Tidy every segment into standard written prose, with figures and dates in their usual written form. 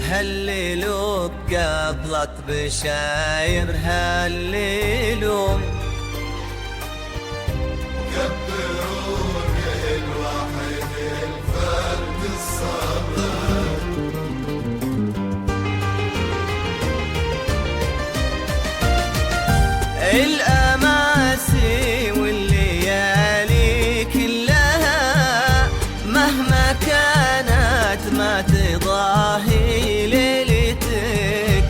هللوا قبلت بشاير هللوا كبروا الواحد الفرد الصبر الأماسي والليالي كلها مهما كانت ما تضاهي ليلتك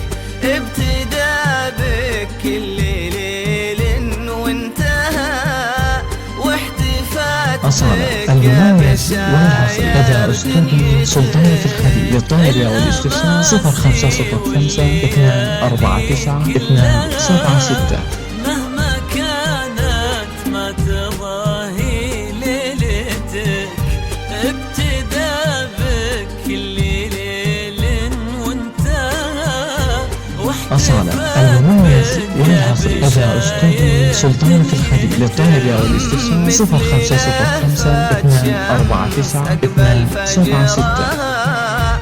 ابتدى بك كل ليل وانتهى واحتفالك أصالة المميز والحصري لدى أستاذ سلطان الخليل للطلب أو الاستفسار 0505 249 276. مهما كانت ما تضاهي ليلتك ابتدى بك كل ليل وانتهى أصالة المميز والحصري لدى أستاذ سلطان الخليل للطلب أو الاستفسار 0505 249 276.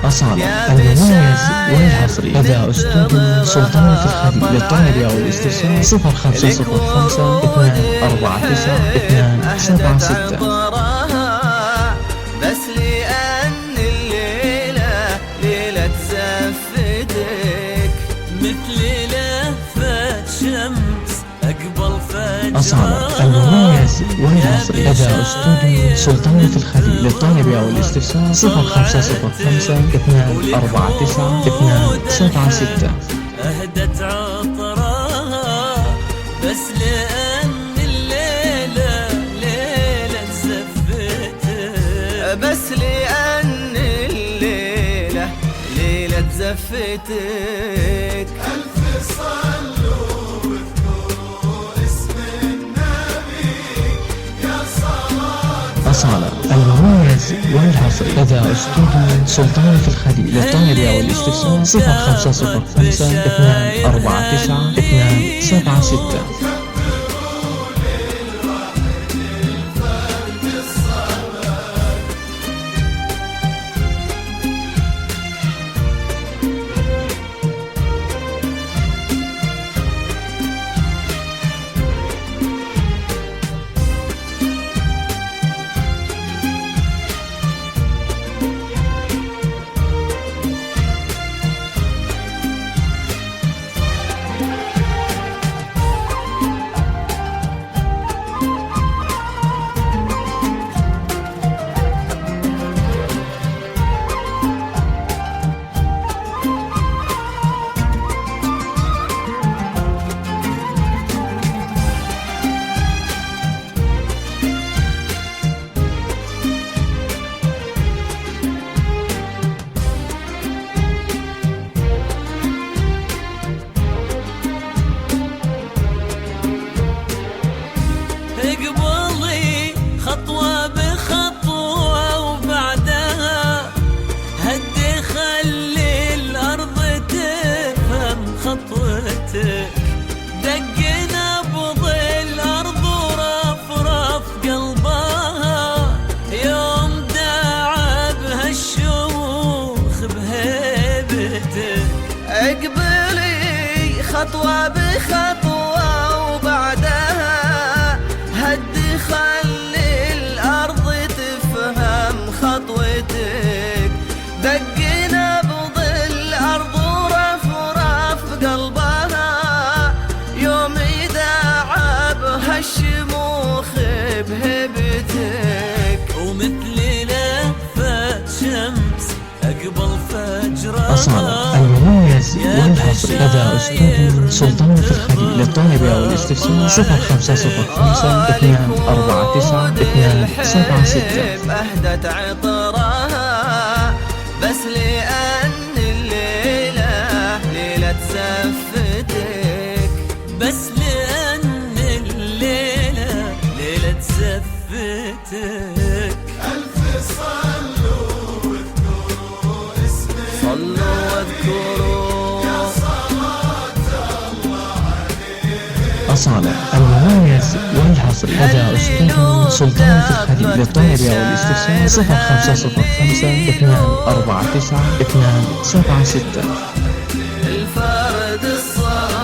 أصالة المميز والحصري لدى أستاذ سلطان الخليل للطلب أو الاستفسار 0505 249 276. بس لأن الليلة ليلة زفتك مثل لهفة شمس أقبل فجر. أصالة المميز والحصري لدى أستاذ سلطان الخليل للطلب أو الاستفسار 0505 249 276. أهدت عطرها بس لأن الليلة ليلة زفتك بس لأن الليلة ليلة زفتك. ألف صلوا واذكروا اسم النبي يا صلاة. أصالة المميز والحصري لدى أستاذ سلطان الخليل للطلب أو الاستفسار 0505 249 276. اقبلي خطوة بخطوة وبعدها هدي خلي الأرض تفهم خطوتك، دق نبض الأرض ورفرف قلبها يوم دعا بهالشموخ بهيبتك. اقبلي خطوة بخطوة وبعدها هدي خلي الأرض تفهم خطوتك، دق نبض الأرض ورفرف قلبها يوم دعا بهالشموخ بهبتك. ومثل لفة شمس أقبل فجرها أصالة المميز والحصر لدى أستاذ سلطان في الخليل للطالبة والاستفسار 0505 249 276. أهدت عطرها بس لأن الليلة ليلة زفتك، بس لأن الليلة ليلة زفتك. ألف صلوا واذكروا اسمي، صلوا واذكروا يا صلاة الله عليه. أصالة المميز والحصر لدى أستاذ سلطان في الخليل للطالبة والاستفسار 0505 249 276. الفرد الصاد.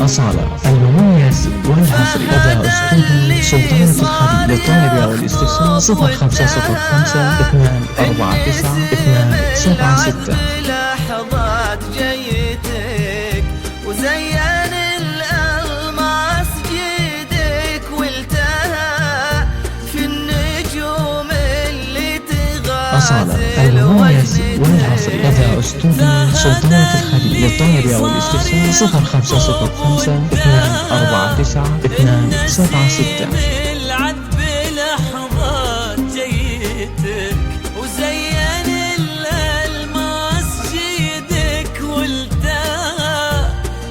أصالة المميز والحصر لدى أستاذ سلطان في الخليل للطالبة والاستفسار 0505 249 276. بلحظات جيتك وزين الألماس جيدك والتهى في النجوم اللي تغازل. أصالة المميز والحصر لدى أستاذ سلطان في الخليل للطالبة والاستفسار 0505 249 276. العذب لحظات جيتك وزين الألماس جيدك والتهى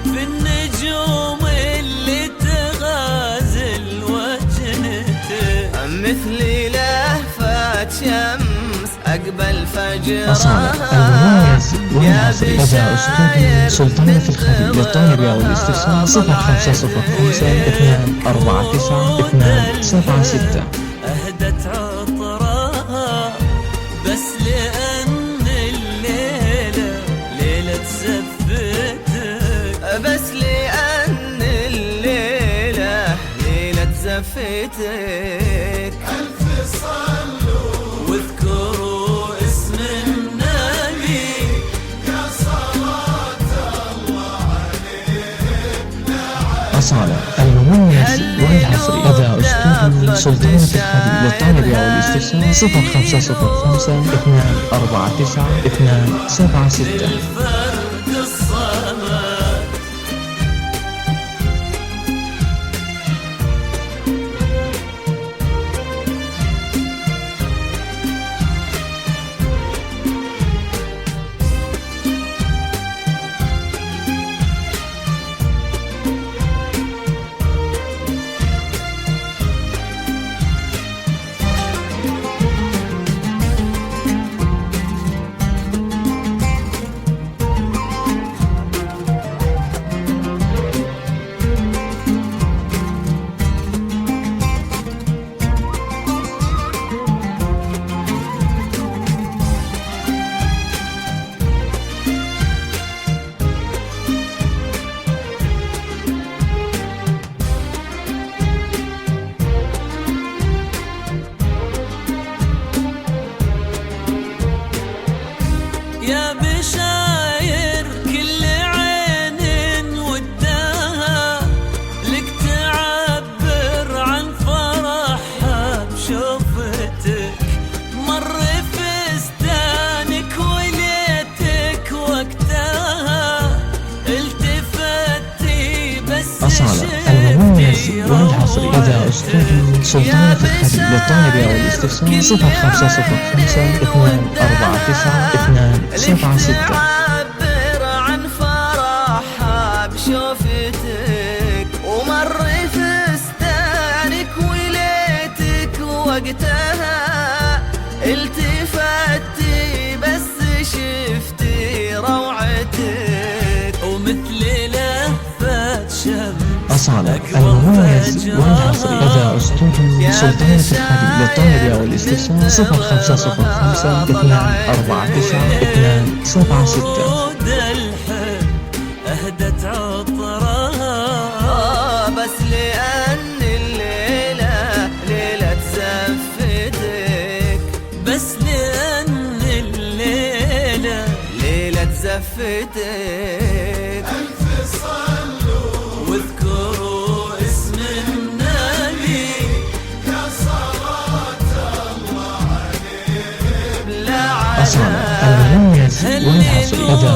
في النجوم اللي تغازل وجنتك، مثل لهفة شمس أقبل فجرها. أصالة المميز والحصر لدى أستاذ سلطان في الخليل للطالبة والاستفسار 0505 249 276. أهدت عطرها بس لأن الليلة ليلة زفتك، بس لأن الليلة ليلة زفتك. ألف صلوا واذكروا اسم النبي، يا صلاة الله عليه. أصالة المميز والحصر لدى أستاذ سلطان في الخليل للطالبة والاستفسار 0505 249 276. الفرد الصمد. يا بشاير كل عين ودها لك تعبر عن فرحها بشوفتك. مر فستانك وليتك وقتها التفتي بس أصالة المميز والحصري إذا أستاذ سلطان الحبيب للطلب أو الاستفسار 05045249 تعبر عن فرحها بشوفتك. ومر فستانك وليتك وقتها التفتي بس شفتي روعتك. ومثل لهفة شمس أصالة المميز والحصري إذا أستاذ سلطان الحبيب للطلب أو الاستفسار 05045249 عود الحب أهدت عطرها بس لأن الليلة ليلة زفتك. بس لأن الليلة ليلة زفتك. ألف صلوا واذكروا اسم النبي يا صلاة الله عليه بلا أصالة المميز والحصري إذا